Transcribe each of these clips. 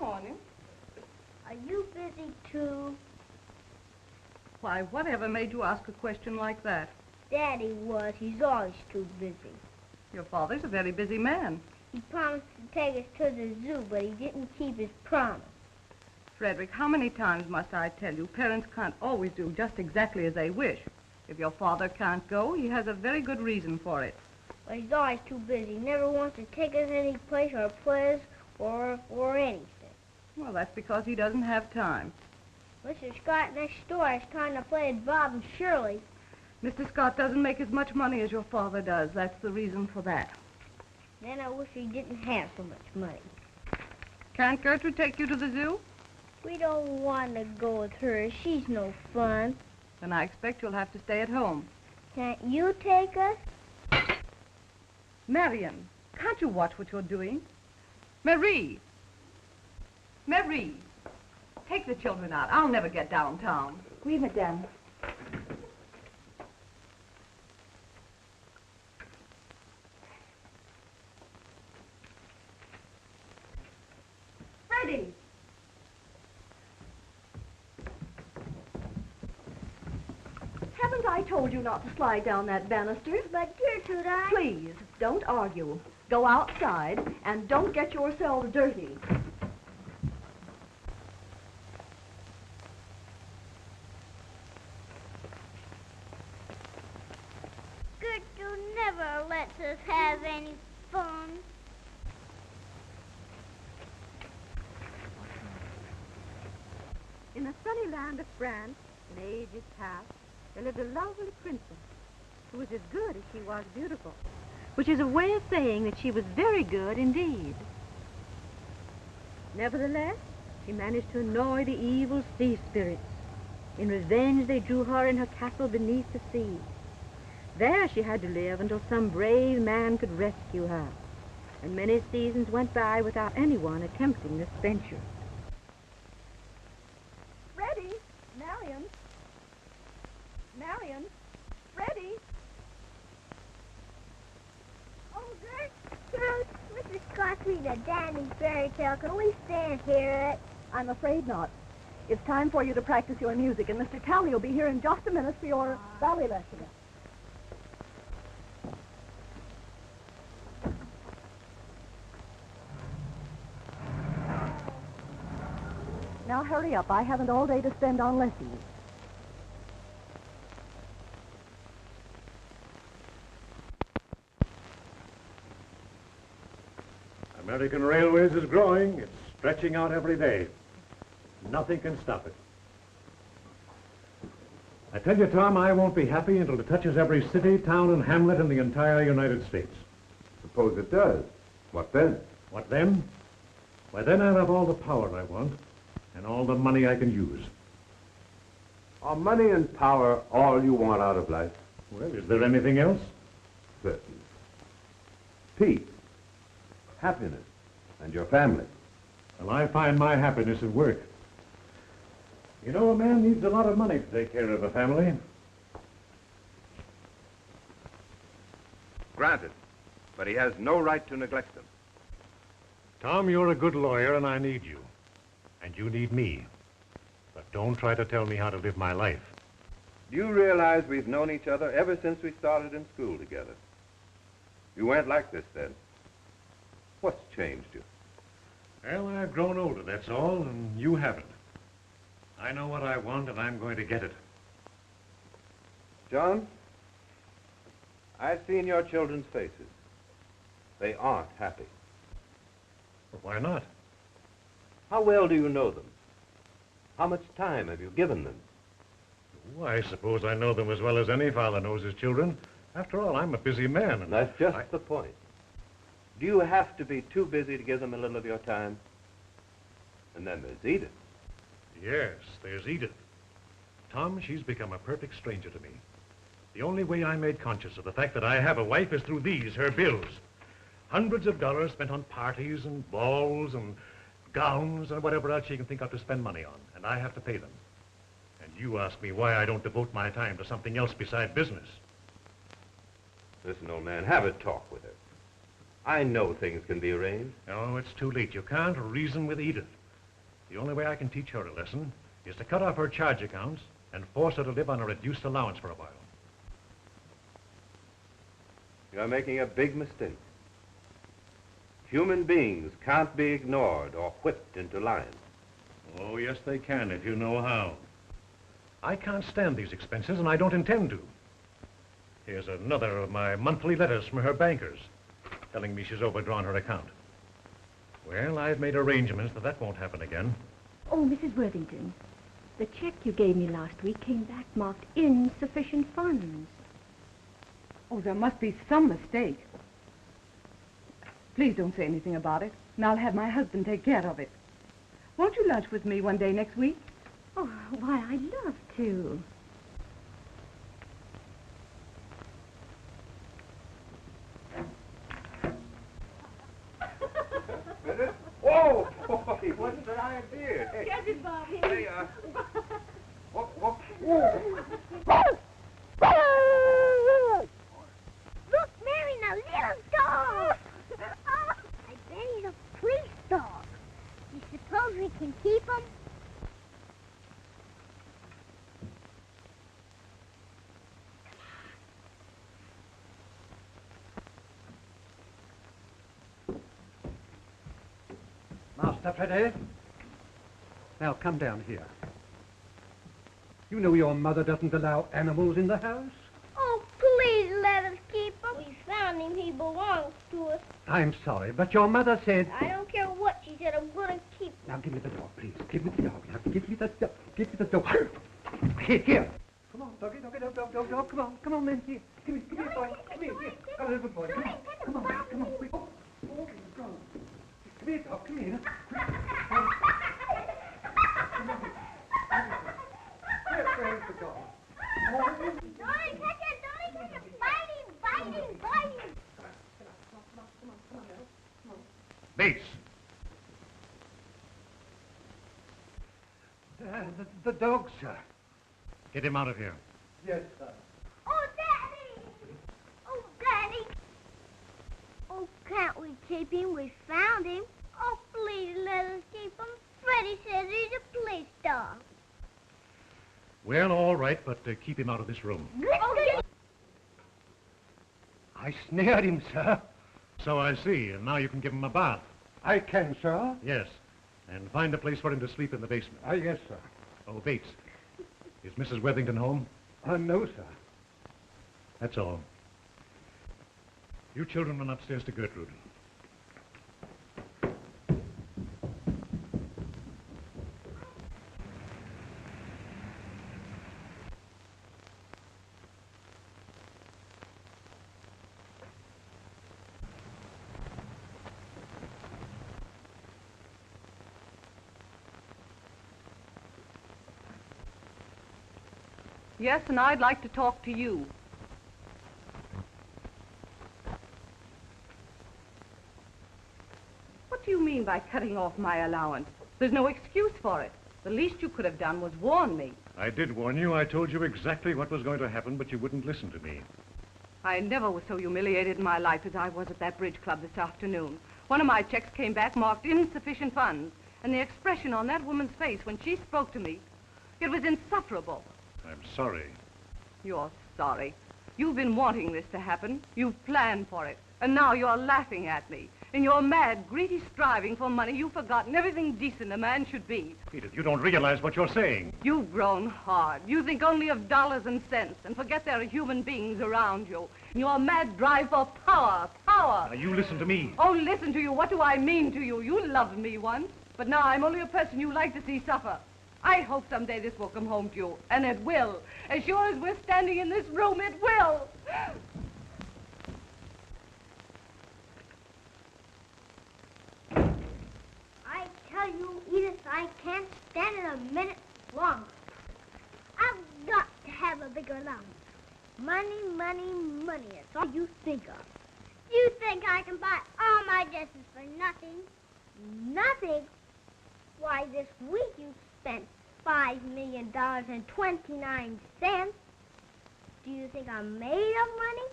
Morning. Are you busy too? Why, whatever made you ask a question like that? Daddy was. He's always too busy. Your father's a very busy man. He promised to take us to the zoo, but he didn't keep his promise. Frederick, how many times must I tell you, parents can't always do just exactly as they wish. If your father can't go, he has a very good reason for it. But he's always too busy. He never wants to take us any place or play us or anything. Well, that's because he doesn't have time. Mr. Scott next door has time to play at Bob and Shirley. Mr. Scott doesn't make as much money as your father does. That's the reason for that. Then I wish he didn't have so much money. Can't Gertrude take you to the zoo? We don't want to go with her. She's no fun. Then I expect you'll have to stay at home. Can't you take us? Marion, can't you watch what you're doing? Marie! Marie! Take the children out. I'll never get downtown. Oui, madame. Freddie! Haven't I told you not to slide down that banister? But Gertrude, Please, don't argue. Go outside and don't get yourselves dirty. Gertrude never lets us have any fun. In the sunny land of France, in ages past, there lived a lovely princess who was as good as she was beautiful, which is a way of saying that she was very good indeed. Nevertheless, she managed to annoy the evil sea spirits. In revenge, they drew her in her castle beneath the sea. There she had to live until some brave man could rescue her, and many seasons went by without anyone attempting this venture. Freddie! Marion! Marion! Freddie! Oh, Gertrude! Mr. Scott's reading a dandy fairy tale. Can we stay and hear it? I'm afraid not. It's time for you to practice your music, and Mr. Talley will be here in just a minute for your ballet lesson. Now hurry up. I haven't all day to spend on lessons. American Railways is growing. It's stretching out every day. Nothing can stop it. I tell you, Tom, I won't be happy until it touches every city, town, and hamlet in the entire United States. Suppose it does. What then? What then? Why, then I'll have all the power I want and all the money I can use. Are money and power all you want out of life? Well, is there anything else? Certain. Peace, happiness, and your family. Well, I find my happiness at work. You know, a man needs a lot of money to take care of a family. Granted, but he has no right to neglect them. Tom, you're a good lawyer, and I need you. And you need me. But don't try to tell me how to live my life. Do you realize we've known each other ever since we started in school together? You weren't like this then. What's changed you? Well, I've grown older, that's all, and you haven't. I know what I want, and I'm going to get it. John, I've seen your children's faces. They aren't happy. But why not? How well do you know them? How much time have you given them? Oh, I suppose I know them as well as any father knows his children. After all, I'm a busy man, and That's just the point. Do you have to be too busy to give them a little of your time? And then there's Edith. Yes, there's Edith. Tom, she's become a perfect stranger to me. The only way I'm made conscious of the fact that I have a wife is through these, her bills. Hundreds of dollars spent on parties and balls and gowns and whatever else she can think of to spend money on, and I have to pay them. And you ask me why I don't devote my time to something else beside business. Listen, old man, have a talk with her. I know things can be arranged. No, it's too late. You can't reason with Edith. The only way I can teach her a lesson is to cut off her charge accounts and force her to live on a reduced allowance for a while. You're making a big mistake. Human beings can't be ignored or whipped into line. Oh, yes, they can, if you know how. I can't stand these expenses, and I don't intend to. Here's another of my monthly letters from her bankers, telling me she's overdrawn her account. Well, I've made arrangements that won't happen again. Oh, Mrs. Worthington, the check you gave me last week came back marked insufficient funds. Oh, there must be some mistake. Please don't say anything about it, and I'll have my husband take care of it. Won't you lunch with me one day next week? Oh, why, I'd love to. Whoa! Boy, wasn't an idea. Hey, Catch it, Bobby. hey, Look, Mary, a little dog. I bet he's a police dog. You suppose we can keep him? Master Frazer? Now come down here. You know your mother doesn't allow animals in the house? Oh, please let us keep him. We found him. He belongs to us. I'm sorry, but your mother said... I don't care what she said. I'm going to keep him. Now give me the dog, please. Give me the dog. Now give me the dog. Give me the dog. Here. Come on, doggy, dog. Come on, then. Here. Come here, boy. Come here. Come on, little boy. Come on. Quick. Oh, God. Come here, dog. Come here. Where's the dog? Donnie, catch it. Bite him. Bates! The dog, sir. Get him out of here. Yes, sir. Oh, Daddy. Oh, can't we keep him? We found him. Oh, please let us keep him. Freddie says he's a police dog. Well, all right, but keep him out of this room. Oh, I snared him, sir. So I see, and now you can give him a bath. I can, sir. Yes, and find a place for him to sleep in the basement. Yes, sir. Oh, Bates, is Mrs. Worthington home? No, sir. That's all. You children run upstairs to Gertrude. Yes, and I'd like to talk to you. What do you mean by cutting off my allowance? There's no excuse for it. The least you could have done was warn me. I did warn you. I told you exactly what was going to happen, but you wouldn't listen to me. I never was so humiliated in my life as I was at that bridge club this afternoon. One of my checks came back marked insufficient funds, and the expression on that woman's face when she spoke to me, it was insufferable. I'm sorry. You're sorry. You've been wanting this to happen. You've planned for it. And now you're laughing at me. In your mad, greedy striving for money, you've forgotten everything decent a man should be. Edith, you don't realize what you're saying. You've grown hard. You think only of dollars and cents and forget there are human beings around you. In your mad drive for power. Now, you listen to me. Oh, listen to you. What do I mean to you? You loved me once, but now I'm only a person you like to see suffer. I hope someday this will come home to you, and it will. As sure as we're standing in this room, it will. I tell you, Edith, I can't stand it a minute longer. I've got to have a bigger allowance. Money, money, money. That's all you think of. You think I can buy all my dresses for nothing? Nothing? Why, this week you spent $5 million and 29 cents. Do you think I'm made of money?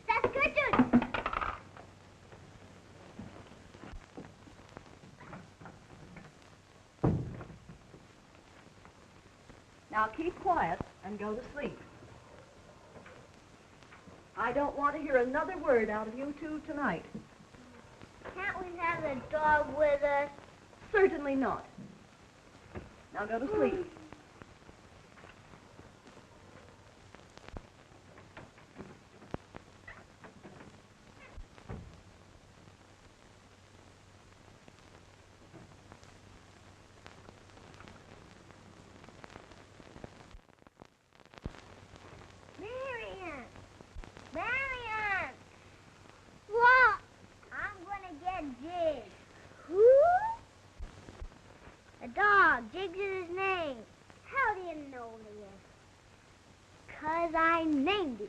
That's good, Joan. Now keep quiet and go to sleep. I don't want to hear another word out of you two tonight. Can't we have the dog with us? Certainly not. Now go to sleep. Marion! What? I'm gonna get Jig. Who? A dog. Jig's is his name. How do you know this? 'Cause I named him.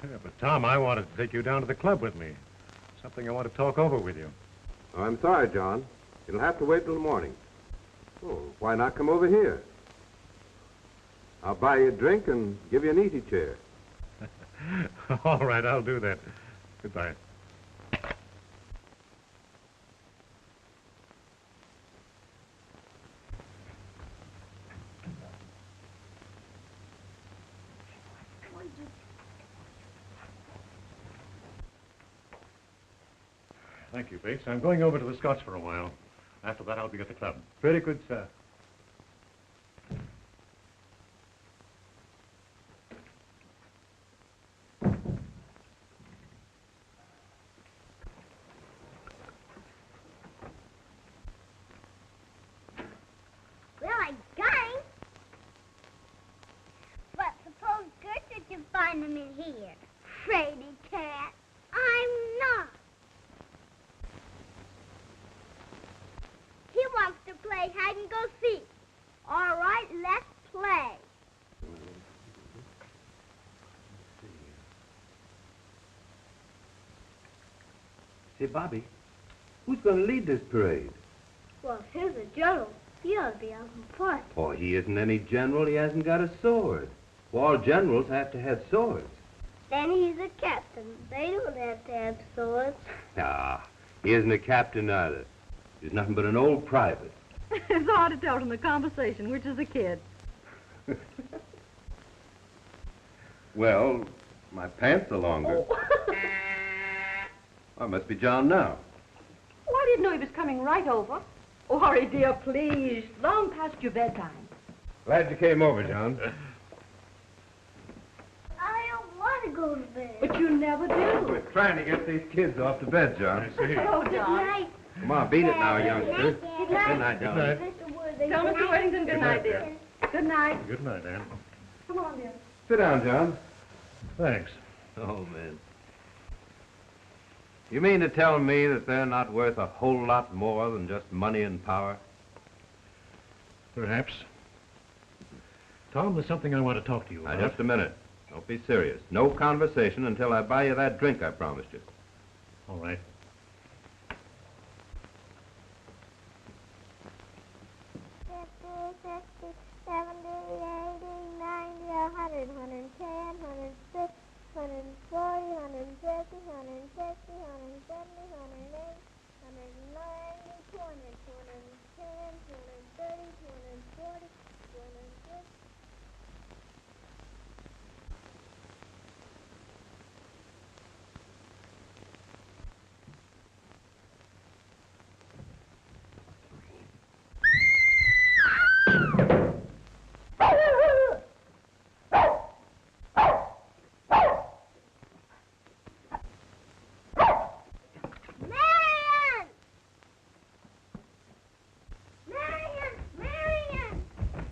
Yeah, but, Tom, I wanted to take you down to the club with me. Something I want to talk over with you. Oh, I'm sorry, John. It'll have to wait till the morning. Oh, why not come over here? I'll buy you a drink and give you an easy chair. All right, I'll do that. Goodbye. Thank you, Bates. I'm going over to the Scots for a while. After that, I'll be at the club. Very good, sir. Well, I got him. But suppose Gertrude can find him in here. Fraidy cat. I'm not. He wants to play hide and go seek. All right, let's play. Say, Bobby, who's going to lead this parade? Well, if he's a general, he ought to be out in front. Oh, he isn't any general. He hasn't got a sword. Well, all generals have to have swords. Then he's a captain. They don't have to have swords. Ah, he isn't a captain either. He's nothing but an old private. It's hard to tell from the conversation which is a kid. Well, my pants are longer. I must be John now. Oh, I didn't know he was coming right over. Oh, Harry, dear, please. Long past your bedtime. Glad you came over, John. I don't want to go to bed. But you never do. We're trying to get these kids off to bed, John. I see. Oh, Good John. night. Come on, beat it now, youngster. Good night. Good night, John. Good Mr. Worthing. Tell Mr. Worthington good night, dear. Good night. Good night, Ann. Come on, dear. Sit down, John. Thanks. Oh, man. You mean to tell me that they're not worth a whole lot more than just money and power? Perhaps. Tom, there's something I want to talk to you Now, about. just a minute. Don't be serious. No conversation until I buy you that drink I promised you. All right. 70, 80, 90, 100, 110, 106, 140, 150, 160, 170, 180, 190, 200, 210, 230, 240, 250.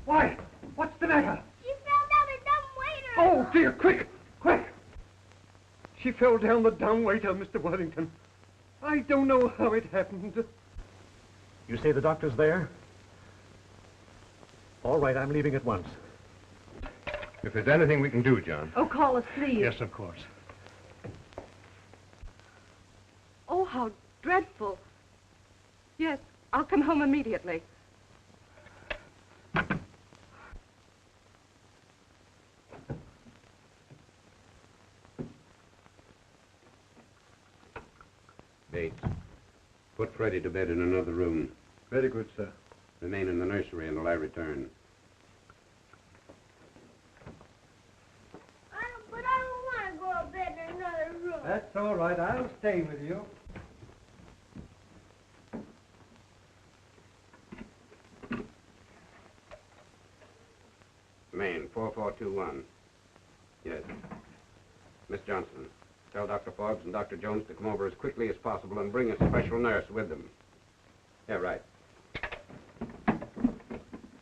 Why? What's the matter? She fell down a dumb waiter. Oh, dear, quick, quick. She fell down the dumbwaiter, Mr. Worthington. I don't know how it happened. You say the doctor's there? All right, I'm leaving at once. If there's anything we can do, John. Oh, call us, please. Yes, of course. Oh, how dreadful. Yes, I'll come home immediately. Bates, put Freddie to bed in another room. Very good, sir. Remain in the nursery until I return. But I don't want to go to bed in another room. That's all right. I'll stay with you. Maine, 4421. Yes. Miss Johnson, tell Dr. Forbes and Dr. Jones to come over as quickly as possible and bring a special nurse with them. Yeah, right.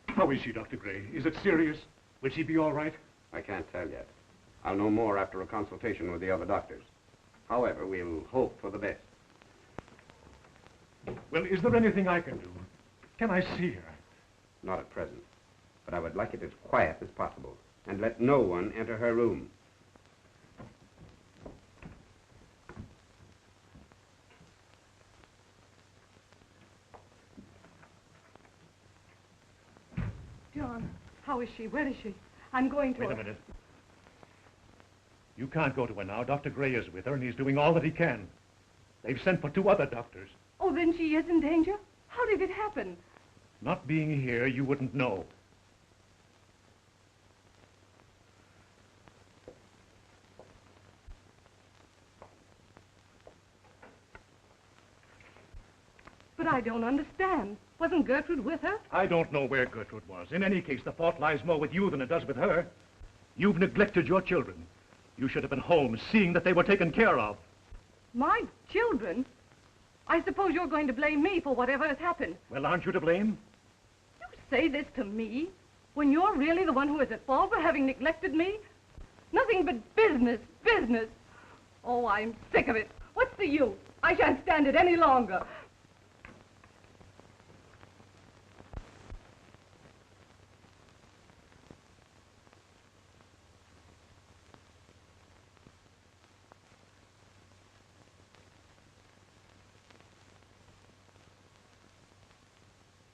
How is she, Dr. Gray? Is it serious? Will she be all right? I can't tell yet. I'll know more after a consultation with the other doctors. However, we'll hope for the best. Well, is there anything I can do? Can I see her? Not at present. But I would like it as quiet as possible. And let no one enter her room. John, how is she? Where is she? I'm going to Wait her. a minute. You can't go to her now. Dr. Gray is with her, and he's doing all that he can. They've sent for 2 other doctors. Oh, then she is in danger? How did it happen? Not being here, you wouldn't know. But I don't understand. Wasn't Gertrude with her? I don't know where Gertrude was. In any case, the fault lies more with you than it does with her. You've neglected your children. You should have been home, seeing that they were taken care of. My children? I suppose you're going to blame me for whatever has happened. Well, aren't you to blame? You say this to me when you're really the one who is at fault for having neglected me? Nothing but business, business. Oh, I'm sick of it. What's the use? I shan't stand it any longer.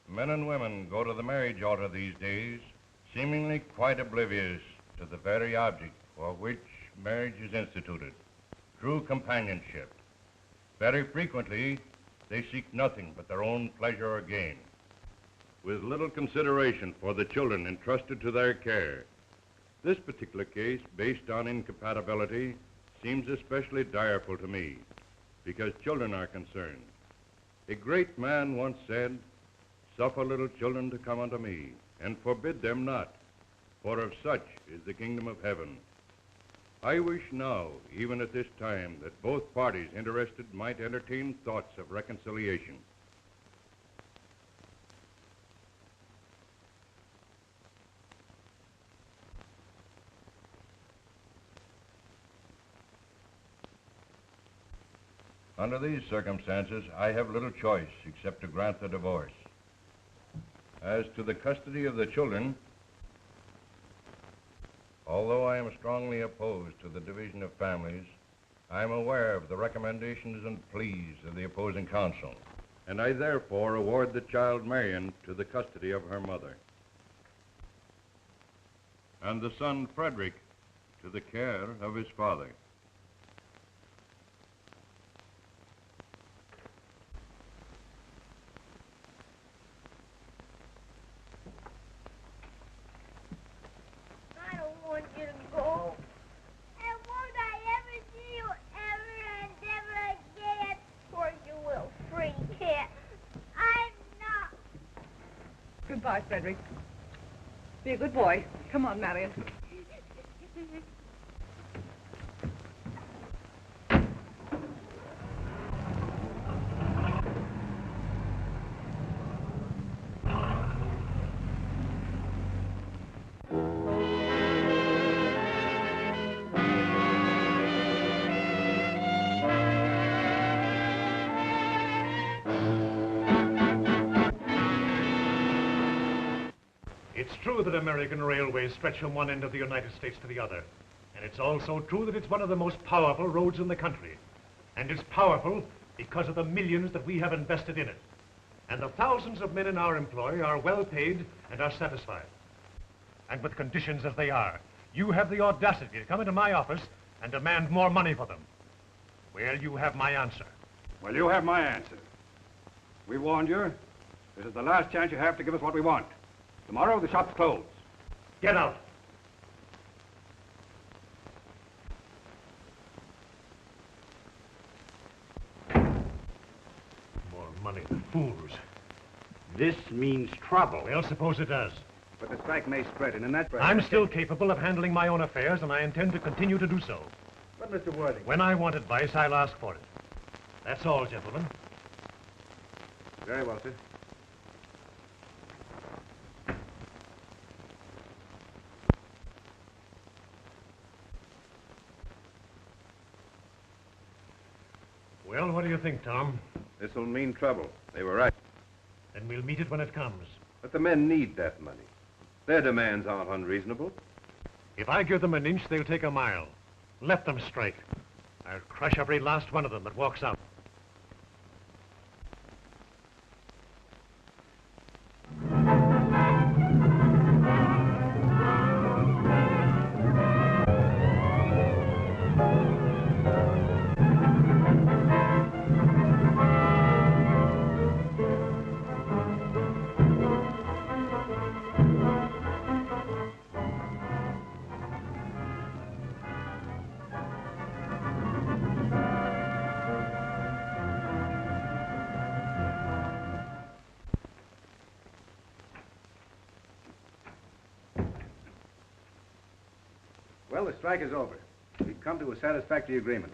Men and women go to the marriage altar these days, seemingly quite oblivious to the very object for which marriage is instituted, true companionship. Very frequently, they seek nothing but their own pleasure or gain, with little consideration for the children entrusted to their care. This particular case, based on incompatibility, seems especially direful to me, because children are concerned. A great man once said, "Suffer little children to come unto me, and forbid them not, for of such is the kingdom of heaven." I wish now, even at this time, that both parties interested might entertain thoughts of reconciliation. Under these circumstances, I have little choice except to grant the divorce. As to the custody of the children, although I am strongly opposed to the division of families, I am aware of the recommendations and pleas of the opposing counsel, and I therefore award the child Marion to the custody of her mother, and the son Frederick to the care of his father. I don't want you to go. And won't I ever see you ever and ever again? Or you will, free cat. I'm not. Goodbye, Frederick. Be a good boy. Come on, Marion. It's true that American railways stretch from one end of the United States to the other. And it's also true that it's one of the most powerful roads in the country. And it's powerful because of the millions that we have invested in it. And the thousands of men in our employ are well paid and are satisfied. And with conditions as they are, you have the audacity to come into my office and demand more money for them. Well, you have my answer. Well, you have my answer. We warned you. This is the last chance you have to give us what we want. Tomorrow, the shop's closed. Get out. More money, the fools. This means trouble. Well, suppose it does. But the strike may spread, and in that... I'm still capable of handling my own affairs, and I intend to continue to do so. But, Mr. Worthing... When I want advice, I'll ask for it. That's all, gentlemen. Very well, sir. Well, what do you think, Tom? This'll mean trouble. They were right. Then we'll meet it when it comes. But the men need that money. Their demands aren't unreasonable. If I give them an inch, they'll take a mile. Let them strike. I'll crush every last one of them that walks out. Well, the strike is over. We've come to a satisfactory agreement.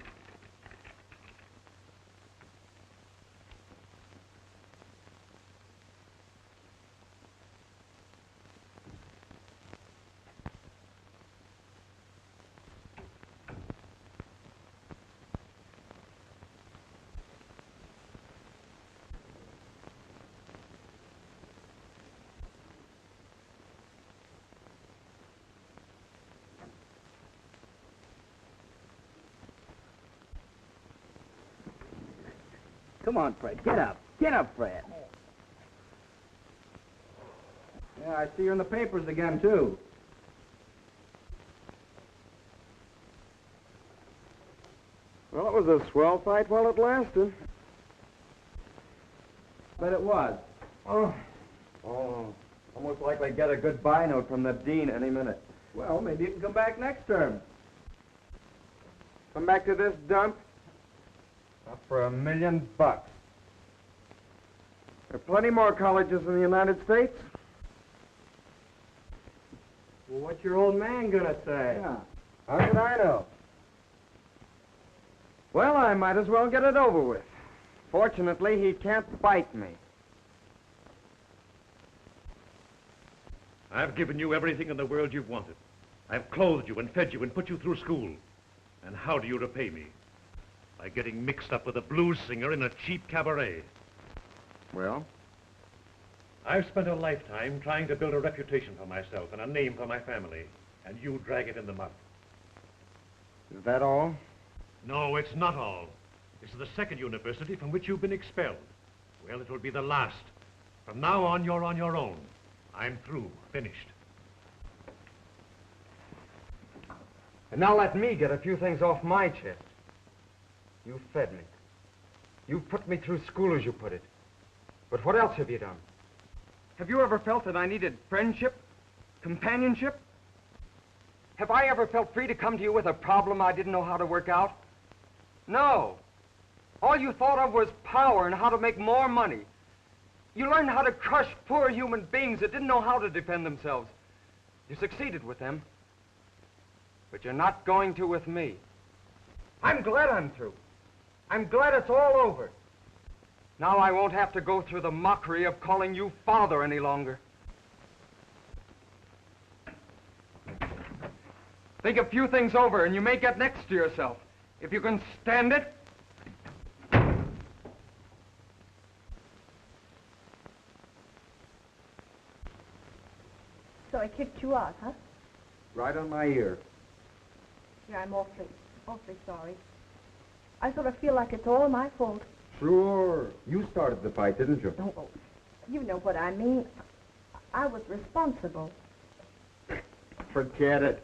Come on, Fred. Get up. Get up, Fred. Yeah, I see you're in the papers again, too. Well, it was a swell fight while it lasted. Bet it was. Oh, almost likely get a goodbye note from the dean any minute. Well, maybe you can come back next term. Come back to this dump? Not for $1 million. There are plenty more colleges in the United States. Well, what's your old man gonna say? Yeah. How can I know? Well, I might as well get it over with. Fortunately, he can't bite me. I've given you everything in the world you've wanted. I've clothed you and fed you and put you through school. And how do you repay me? by getting mixed up with a blues singer in a cheap cabaret. Well? I've spent a lifetime trying to build a reputation for myself and a name for my family, and you drag it in the mud. Is that all? No, it's not all. This is the second university from which you've been expelled. Well, it will be the last. From now on, you're on your own. I'm through, finished. And now let me get a few things off my chest. You fed me. You put me through school, as you put it. But what else have you done? Have you ever felt that I needed friendship? Companionship? Have I ever felt free to come to you with a problem I didn't know how to work out? No. All you thought of was power and how to make more money. You learned how to crush poor human beings that didn't know how to defend themselves. You succeeded with them. But you're not going to with me. I'm glad I'm through. I'm glad it's all over. Now I won't have to go through the mockery of calling you father any longer. Think a few things over and you may get next to yourself. If you can stand it. So I kicked you out, huh? Right on my ear. Yeah, I'm awfully sorry. I sort of feel like it's all my fault. Sure. You started the fight, didn't you? Oh, you know what I mean. I was responsible. Forget it.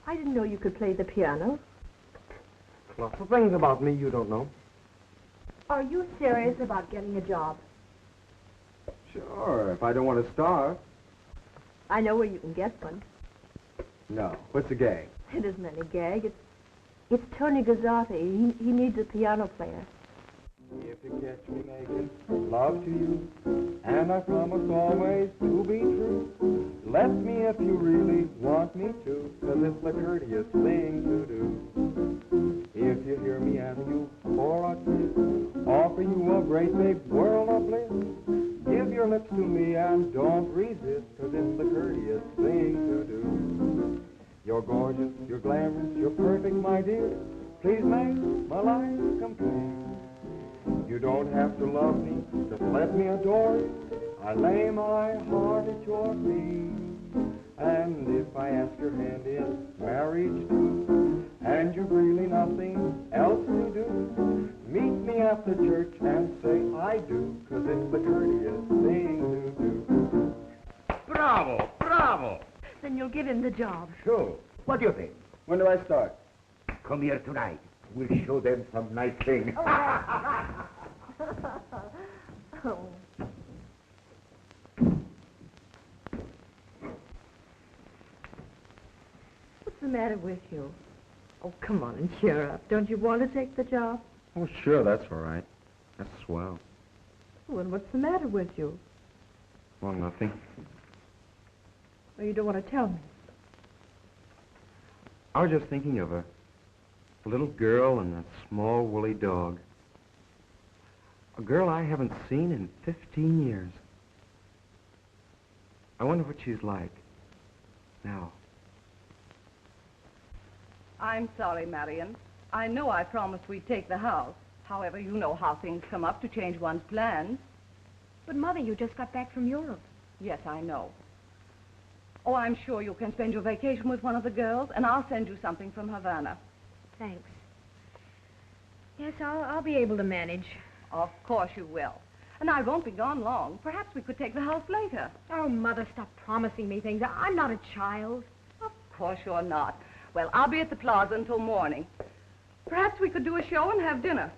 I didn't know you could play the piano. Lots of things about me you don't know. Are you serious about getting a job? Sure, if I don't want to starve. I know where you can get one. No. What's the gag? It isn't any gag. It's Tony Gazzotti. He needs a piano player. If you catch me making love to you, and I promise always to be true, let me if you really want me to, 'cause it's the courteous thing to do. If you hear me ask you for a kiss, offer you a great big world of bliss, give your lips to me and don't resist, 'cause it's the courteous thing to do. You're gorgeous, you're glamorous, you're perfect, my dear. Please make my life complete. You don't have to love me, just let me adore you. I lay my heart at your feet. And if I ask your hand in marriage too, and you've really nothing else to do, meet me at the church and say I do, 'cause it's the courteous thing to do. Bravo, bravo. Then you'll get in the job. Sure. What do you think? When do I start? Come here tonight. We'll show them some nice things. Oh. What's the matter with you? Oh, come on and cheer up. Don't you want to take the job? Oh, sure, that's all right. That's swell. Well, what's the matter with you? Well, nothing. Well, you don't want to tell me. I was just thinking of a little girl and a small woolly dog. A girl I haven't seen in 15 years. I wonder what she's like now. I'm sorry, Marion. I know I promised we'd take the house. However, you know how things come up to change one's plans. But, Mother, you just got back from Europe. Yes, I know. Oh, I'm sure you can spend your vacation with one of the girls, and I'll send you something from Havana. Thanks. Yes, I'll be able to manage. Of course you will. And I won't be gone long. Perhaps we could take the house later. Oh, Mother, stop promising me things. I'm not a child. Of course you're not. Well, I'll be at the plaza until morning. Perhaps we could do a show and have dinner.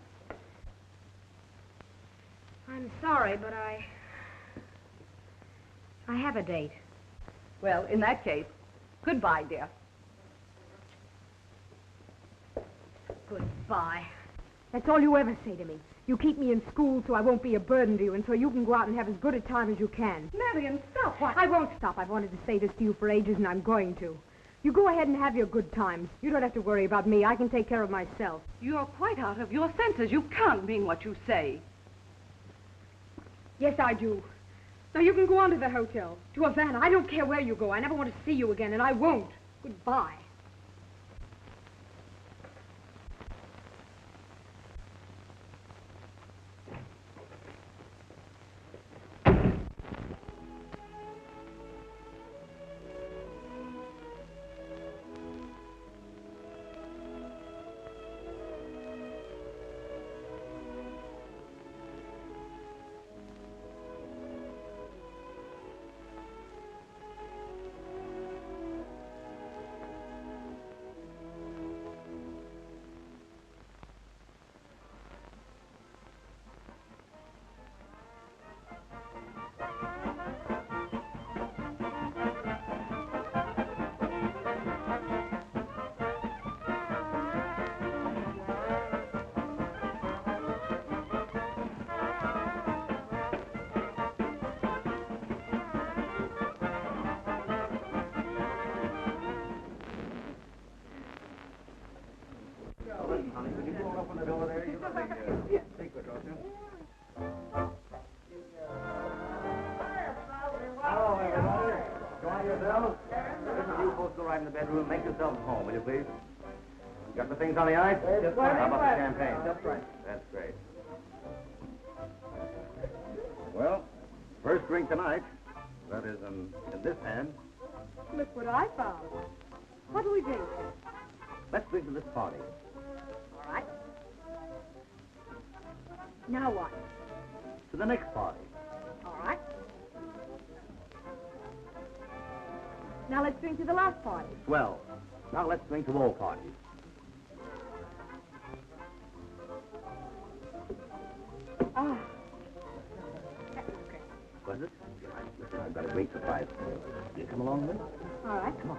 I'm sorry, but I have a date. Well, in that case, goodbye, dear. Goodbye. That's all you ever say to me. You keep me in school so I won't be a burden to you and so you can go out and have as good a time as you can. Marion, stop. What? I won't stop. I've wanted to say this to you for ages, and I'm going to. You go ahead and have your good times. You don't have to worry about me. I can take care of myself. You're quite out of your senses. You can't mean what you say. Yes, I do. Now, you can go on to the hotel, to Havana. I don't care where you go. I never want to see you again, and I won't. Goodbye. In the bedroom, make yourselves at home, will you please? You got the things on the ice? Just right. How about the champagne? Just right. That's great. Well, first drink tonight. That is in this hand. Look what I found. What do we drink to? Let's drink to this party. All right. Now what? To the next party. All right. Now let's drink to the last party. Swell. Now let's drink to all parties. Ah. That was great. Was it? Listen, I've got a great surprise for you. You come along with me? All right. Come on.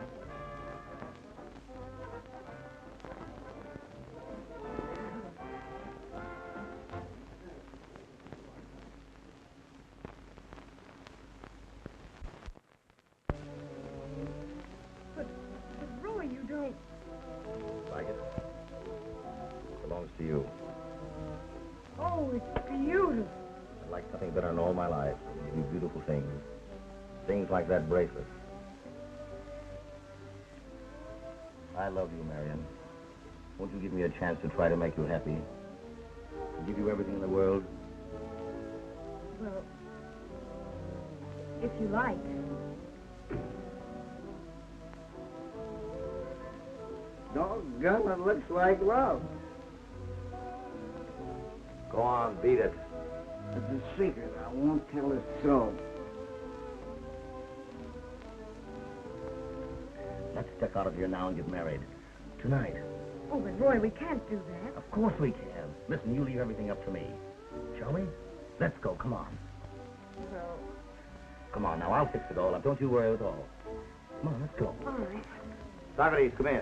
Like it? Belongs to you. Oh, it's beautiful. I'd like nothing better in all my life than to give you beautiful things. Things like that bracelet. I love you, Marion. Won't you give me a chance to try to make you happy? To give you everything in the world? Well, if you like. Doggone, it looks like love. Go on, beat it. It's a secret. I won't tell a soul. Let's duck out of here now and get married. Tonight. Oh, but Roy, we can't do that. Of course we can. Listen, you leave everything up to me. Shall we? Let's go. Come on. Well... Come on, now. I'll fix it all up. Don't you worry at all. Come on, let's go. All right. Socrates, come in.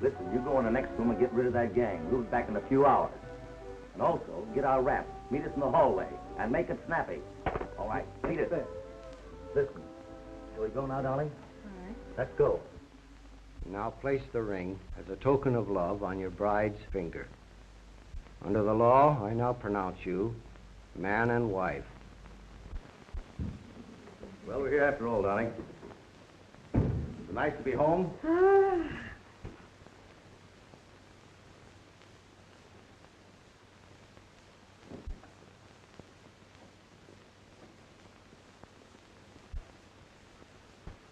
Listen, you go in the next room and get rid of that gang. We'll be back in a few hours. And also, get our wraps. Meet us in the hallway. And make it snappy. All right, beat it. Listen. Shall we go now, darling? All right. Let's go. Now place the ring as a token of love on your bride's finger. Under the law, I now pronounce you man and wife. Well, we're here after all, darling. It's nice to be home.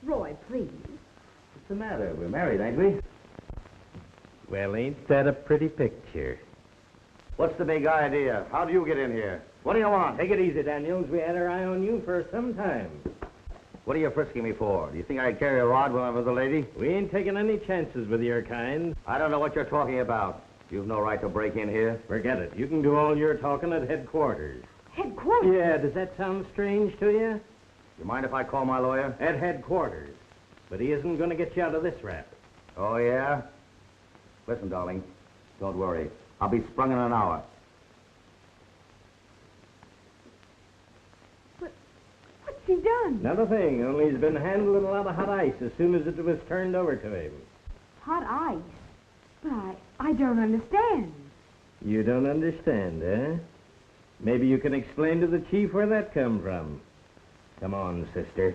Roy, please. What's the matter? We're married, ain't we? Well, ain't that a pretty picture? What's the big idea? How do you get in here? What do you want? Take it easy, Daniels. We had our eye on you for some time. What are you frisking me for? Do you think I'd carry a rod when I was a lady? We ain't taking any chances with your kind. I don't know what you're talking about. You've no right to break in here. Forget it. You can do all your talking at headquarters. Headquarters? Yeah, does that sound strange to you? You mind if I call my lawyer? At headquarters. But he isn't going to get you out of this rap. Oh, yeah? Listen, darling, don't worry. I'll be sprung in an hour. done? Not a thing, only he's been handling a lot of hot ice as soon as it was turned over to him. Hot ice? But I don't understand. You don't understand, eh? Maybe you can explain to the chief where that come from. Come on, sister.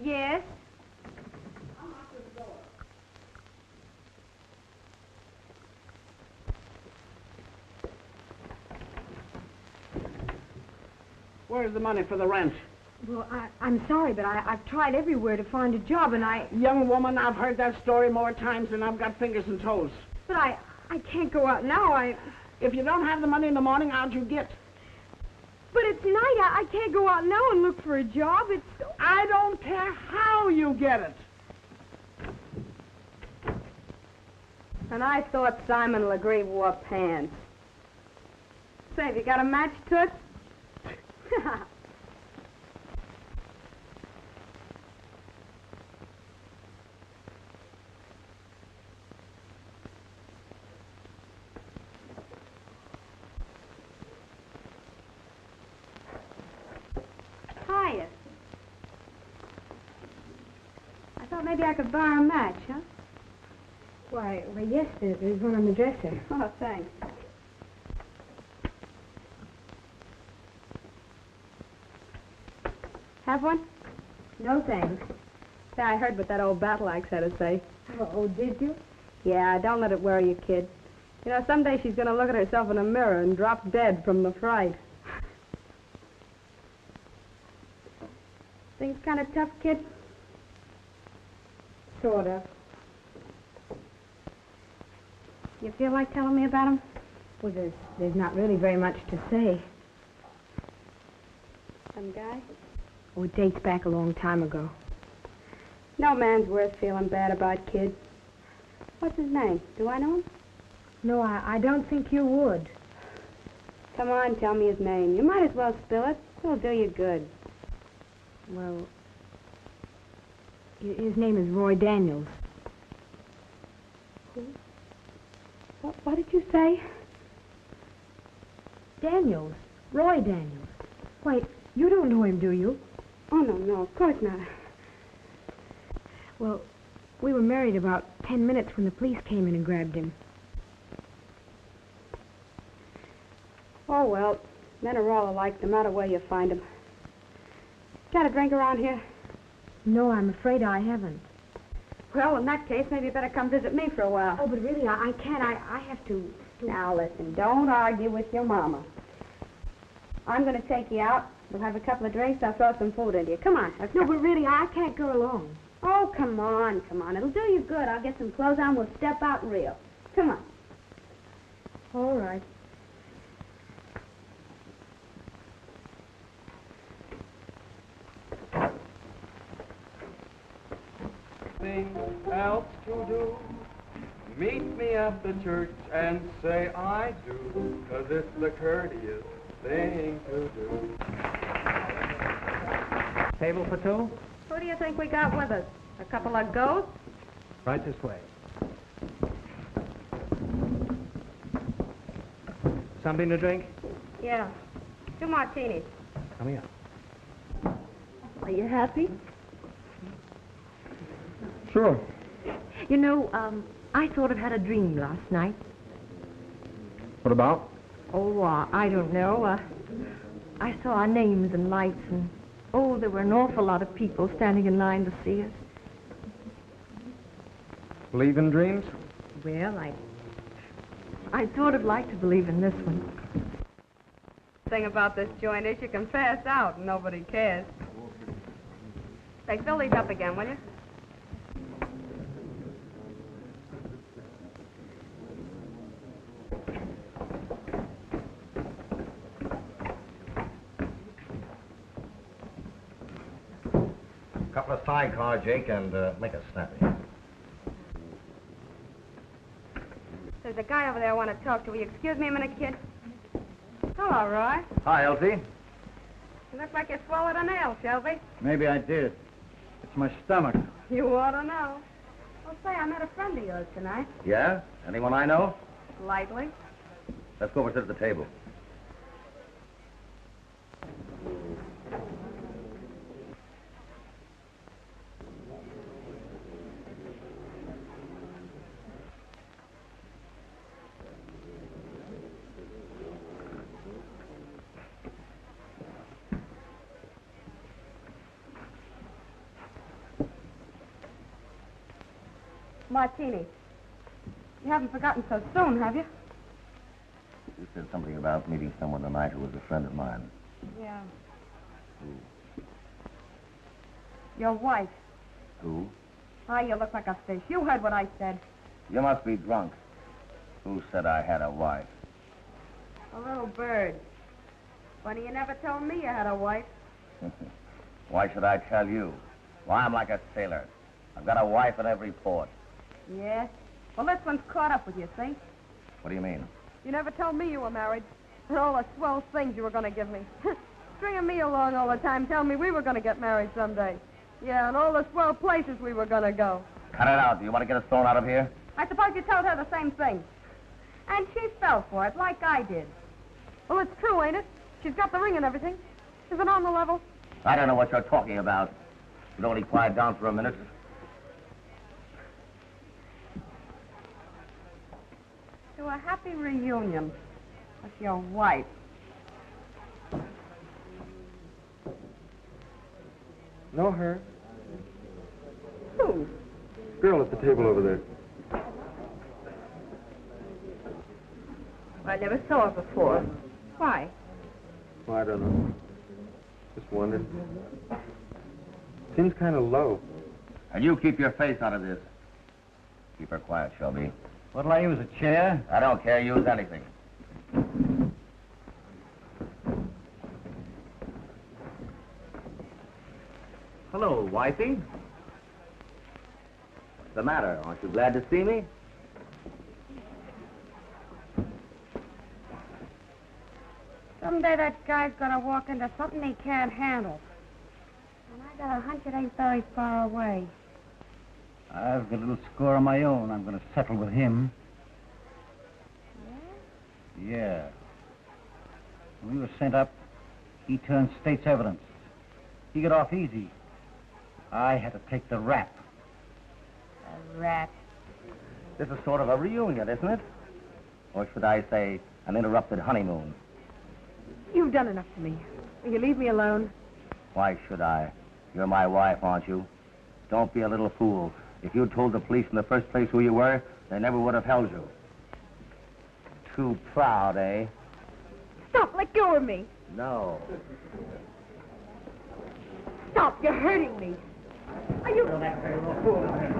Yes? Where's the money for the rent? Well, I'm sorry, but I've tried everywhere to find a job, and Young woman, I've heard that story more times than I've got fingers and toes. But I can't go out now. If you don't have the money in the morning, how'd you get? But it's night. I can't go out now and look for a job. I don't care how you get it. And I thought Simon Legree wore pants. Say, have you got a match, Toots? Hiya. I thought maybe I could borrow a match, huh? Why, yes, there's one on the dresser. Oh, thanks. Have one? No, thanks. Say, I heard what that old battle axe had to say. Oh, did you? Yeah, don't let it worry you, kid. You know, someday she's going to look at herself in a mirror and drop dead from the fright. Things kind of tough, kid? Sort of. You feel like telling me about him? Well, there's not really very much to say. Some guy? Oh, it dates back a long time ago. No man's worth feeling bad about, kid. What's his name? Do I know him? No, I don't think you would. Come on, tell me his name. You might as well spill it. It'll do you good. Well, his name is Roy Daniels. Who? What did you say? Daniels. Roy Daniels. Wait, you don't know him, do you? Oh, no, of course not. Well, we were married about 10 minutes when the police came in and grabbed him. Oh, well, men are all alike, no matter where you find them. Got a drink around here? No, I'm afraid I haven't. Well, in that case, maybe you better come visit me for a while. Oh, but really, I can't. I have to... Now, listen, don't argue with your mama. I'm going to take you out. We'll have a couple of drinks. I'll throw some food into you. Come on. No, but really, I can't go along. Oh, come on. It'll do you good. I'll get some clothes on. We'll step out real. Come on. All right. Nothing else to do. Meet me at the church and say I do, 'cause it's the courteous thing to do. Table for two? Who do you think we got with us? A couple of ghosts? Right this way. Something to drink? Yeah. 2 martinis. Come here. Are you happy? Sure. You know, I sort of had a dream last night. What about? Oh, I don't know. I saw our names and lights, and, there were an awful lot of people standing in line to see us. Believe in dreams? Well, I'd sort of like to believe in this one. The thing about this joint is you can pass out and nobody cares. Say, fill these up again, will you? for a sidecar, Jake, and make it snappy. There's a guy over there I want to talk to. Will you excuse me a minute, kid? Hello, Roy. Hi, Elsie. You look like you swallowed a nail, Shelby. Maybe I did. It's my stomach. You ought to know. Well, say, I met a friend of yours tonight. Yeah? Anyone I know? Lightly. Let's go over to the table. Martini. You haven't forgotten so soon, have you? You said something about meeting someone tonight who was a friend of mine. Yeah. Who? Your wife. Who? Why, you look like a fish. You heard what I said. You must be drunk. Who said I had a wife? A little bird. Funny you never told me you had a wife. Why should I tell you? Why, I'm like a sailor. I've got a wife at every port. Yeah? Well, this one's caught up with you, see? What do you mean? You never told me you were married. And all the swell things you were going to give me. Stringing me along all the time, telling me we were going to get married someday. Yeah, and all the swell places we were going to go. Cut it out. Do you want to get us thrown out of here? I suppose you told her the same thing. And she fell for it, like I did. Well, it's true, ain't it? She's got the ring and everything. Is it on the level? I don't know what you're talking about. You'd only quiet down for a minute. To a happy reunion with your wife. Know her? Who? Girl at the table over there. I never saw her before. Why? Oh, I don't know. Just wondered. Seems kind of low. And you keep your face out of this. Keep her quiet, Shelby. What'll I use, a chair? I don't care. Use anything. Hello, wifey. What's the matter? Aren't you glad to see me? Someday that guy's gonna walk into something he can't handle. And I got a hunch it ain't very far away. I've got a little score of my own. I'm going to settle with him. Yeah? Yeah. When we were sent up, he turned state's evidence. He got off easy. I had to take the rap. A rat. This is sort of a reunion, isn't it? Or should I say, an interrupted honeymoon? You've done enough to me. Will you leave me alone? Why should I? You're my wife, aren't you? Don't be a little fool. If you'd told the police in the first place who you were, they never would have held you. Too proud, eh? Stop! Let go of me! No. Stop! You're hurting me! Are you...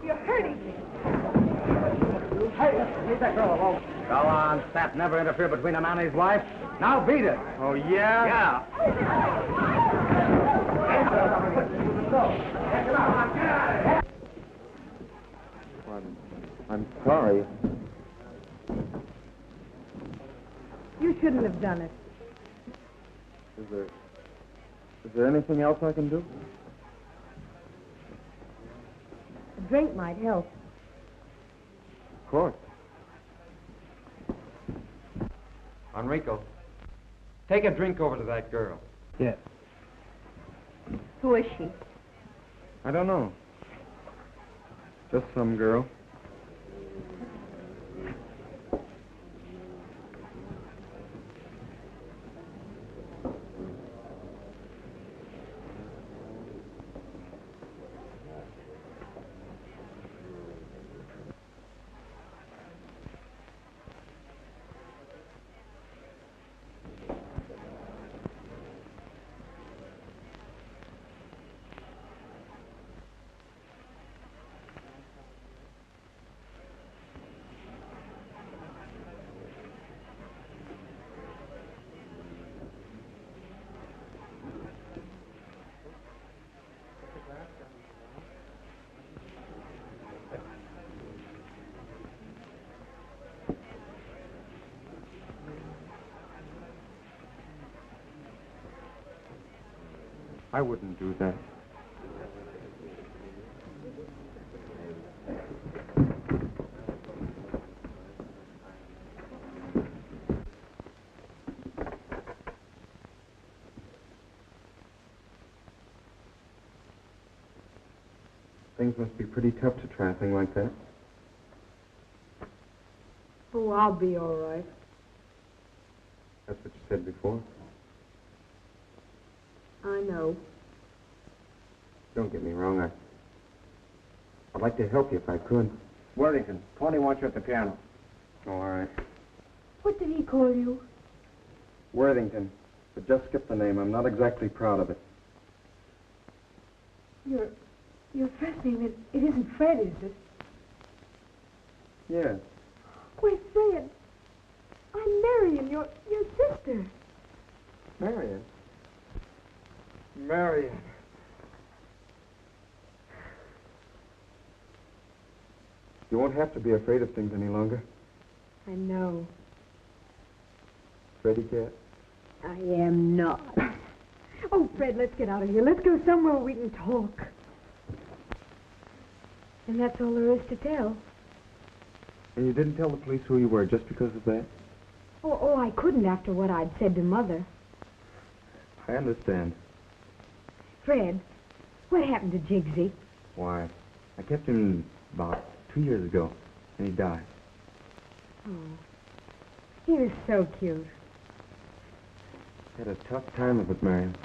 You're hurting me! Hey, leave that girl alone. Go on, Sap. Never interfere between a man and his wife. Now beat it. Oh, yeah? Yeah. I'm sorry. You shouldn't have done it. Is there anything else I can do? A drink might help. Of course. Enrico, take a drink over to that girl. Yes. Who is she? I don't know. Just some girl. I wouldn't do that. Things must be pretty tough to try a thing like that. Oh, I'll be all right. That's what you said before. I know. Don't get me wrong. I'd like to help you if I could. Worthington, Tony wants you at the piano. Oh, all right. What did he call you? Worthington. But just skip the name. I'm not exactly proud of it. Your first name, it isn't Fred, is it? Yes. Why, Fred, I'm Marion, your sister. Marion. Marion. You won't have to be afraid of things any longer. I know. Freddy cat? I am not. Oh, Fred, let's get out of here. Let's go somewhere where we can talk. And that's all there is to tell. And you didn't tell the police who you were just because of that? Oh, I couldn't after what I'd said to Mother. I understand. Fred, what happened to Jigsy? Why, I kept him about 2 years ago, and he died. Oh, he was so cute. Had a tough time of it, Marion.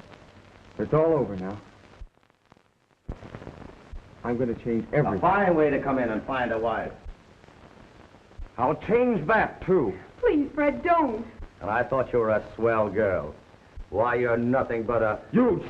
But it's all over now. I'm going to change everything. A fine way to come in and find a wife. I'll change that, too. Please, Fred, don't. And I thought you were a swell girl. Why, you're nothing but a... You!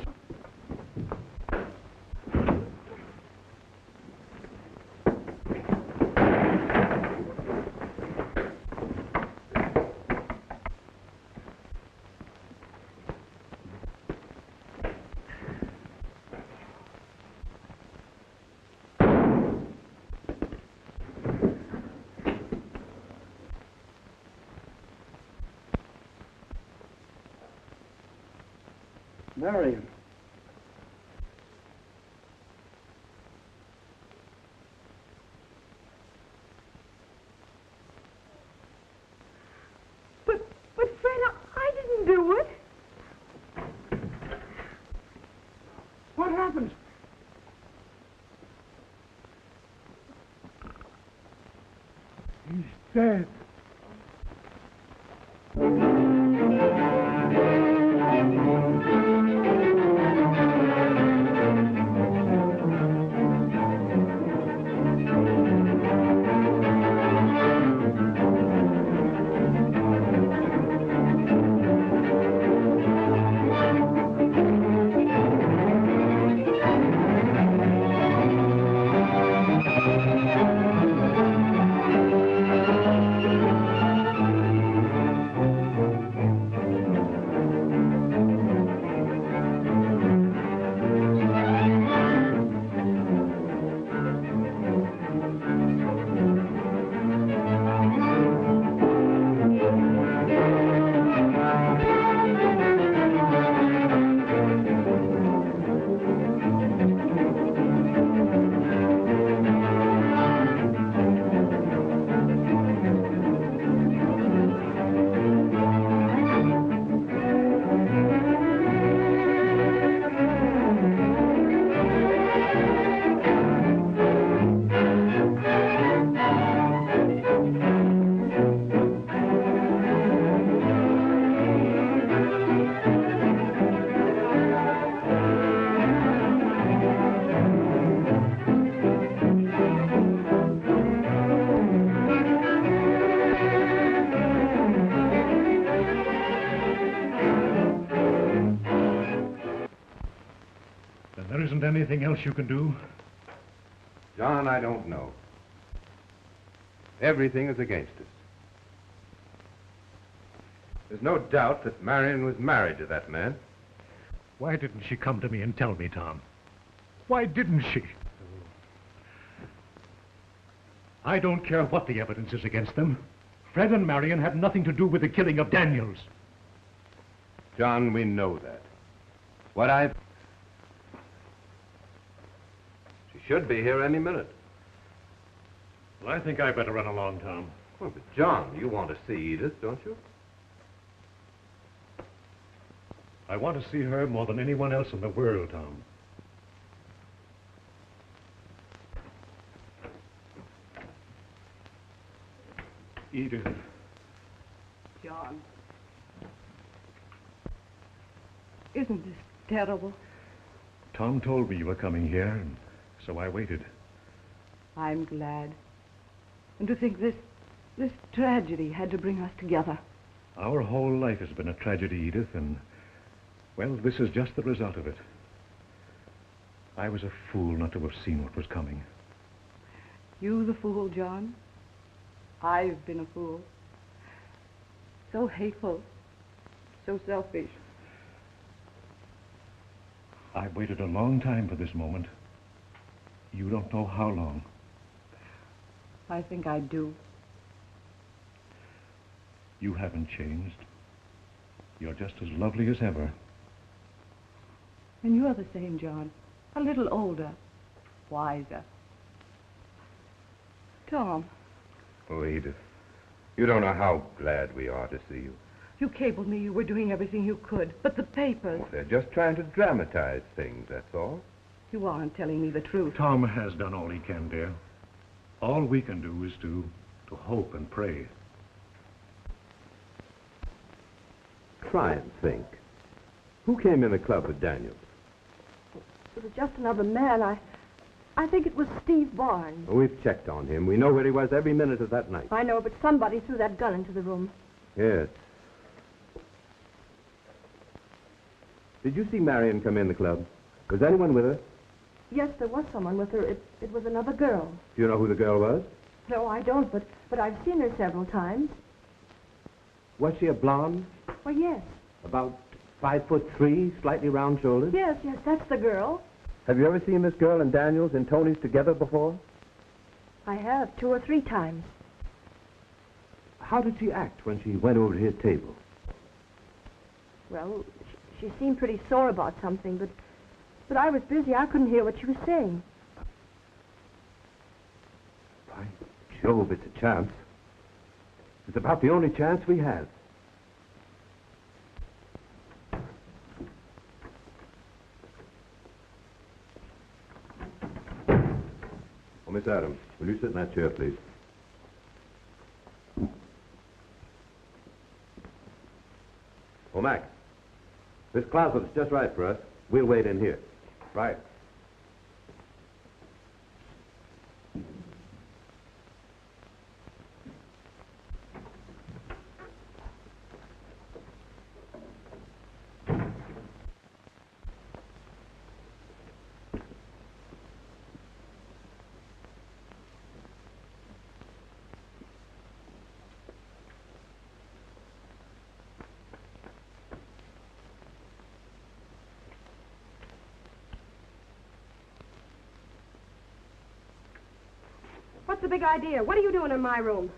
Marion. But Fred, I didn't do it. What happened? He's dead. There isn't anything else you can do? John, I don't know. Everything is against us. There's no doubt that Marion was married to that man. Why didn't she come to me and tell me, Tom? Why didn't she? I don't care what the evidence is against them. Fred and Marion had nothing to do with the killing of Daniels. John, we know that. should be here any minute. Well, I think I better run along, Tom. Well, but John, you want to see Edith, don't you? I want to see her more than anyone else in the world, Tom. Edith. John. Isn't this terrible? Tom told me you were coming here, and so I waited. I'm glad. And to think this tragedy had to bring us together. Our whole life has been a tragedy, Edith, and, well, this is just the result of it. I was a fool not to have seen what was coming. You the fool, John? I've been a fool. So hateful. So selfish. I've waited a long time for this moment. You don't know how long. I think I do. You haven't changed. You're just as lovely as ever. And you're the same, John. A little older. Wiser. Tom. Oh, Edith, you don't know how glad we are to see you. You cabled me you were doing everything you could, but the papers... They're just trying to dramatize things, that's all. You aren't telling me the truth. Tom has done all he can, dear. All we can do is to hope and pray. Try and think. Who came in the club with Daniels? It was just another man. I think it was Steve Barnes. Well, we've checked on him. We know where he was every minute of that night. I know, but somebody threw that gun into the room. Yes. Did you see Marion come in the club? Was anyone with her? Yes, there was someone with her. It was another girl. Do you know who the girl was? No, I don't, but I've seen her several times. Was she a blonde? Well, yes. About 5'3", slightly round shouldered? Yes, that's the girl. Have you ever seen this girl and Daniels and Tony's together before? I have, 2 or 3 times. How did she act when she went over to his table? Well, she seemed pretty sore about something, but I was busy. I couldn't hear what she was saying. By Jove, it's a chance. It's about the only chance we have. Oh, Miss Adams, will you sit in that chair, please? Oh, Mac, this closet is just right for us. We'll wait in here. Right. What's the big idea? What are you doing in my room?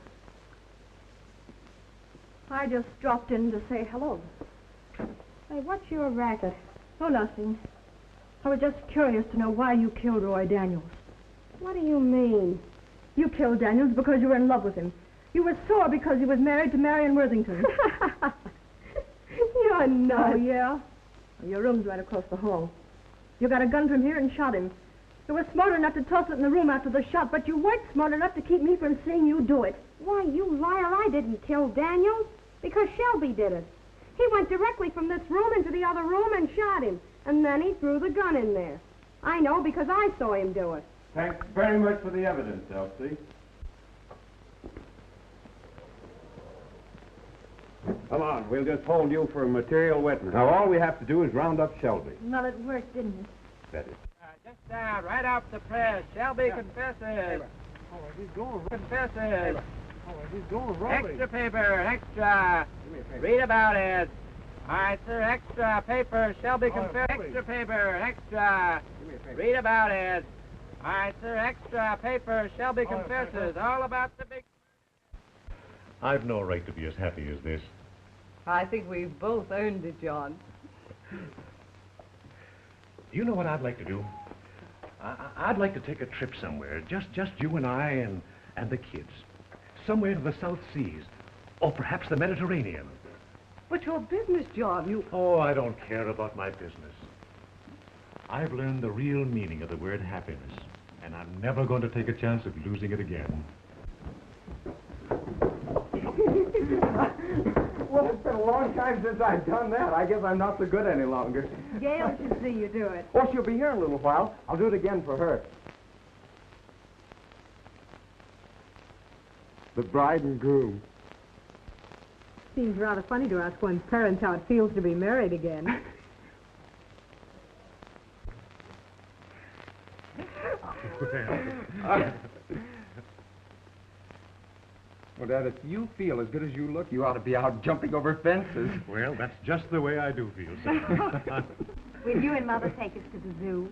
I just dropped in to say hello. Hey, what's your racket? Oh, nothing. I was just curious to know why you killed Roy Daniels. What do you mean? You killed Daniels because you were in love with him. You were sore because he was married to Marion Worthington. You're nuts. Oh, yeah? Well, your room's right across the hall. You got a gun from here and shot him. You were smart enough to toss it in the room after the shot, but you weren't smart enough to keep me from seeing you do it. Why, you liar, I didn't kill Daniels. Because Shelby did it. He went directly from this room into the other room and shot him. And then he threw the gun in there. I know because I saw him do it. Thanks very much for the evidence, Elsie. Come on, we'll just hold you for material witness. Now, all we have to do is round up Shelby. Well, it worked, didn't it? Better. Just down, right off the press. Shelby confesses. Confesses. Extra paper, extra. Read about it. All right, sir, extra paper. Shelby confesses. Extra paper, extra. Read about it. All right, sir, extra paper. Shelby confesses. All about the big... I've no right to be as happy as this. I think we've both earned it, John. You know what I'd like to do? I'd like to take a trip somewhere, just you and I and the kids. Somewhere to the South Seas, or perhaps the Mediterranean. But your business, John, you... Oh, I don't care about my business. I've learned the real meaning of the word happiness, and I'm never going to take a chance of losing it again. Well, it's been a long time since I've done that. I guess I'm not so good any longer. Gail should see you do it. Oh, she'll be here in a little while. I'll do it again for her. The bride and groom. Seems rather funny to ask one's parents how it feels to be married again. Well, Dad, if you feel as good as you look, you ought to be out jumping over fences. Well, that's just the way I do feel, son. Will you and Mother take us to the zoo?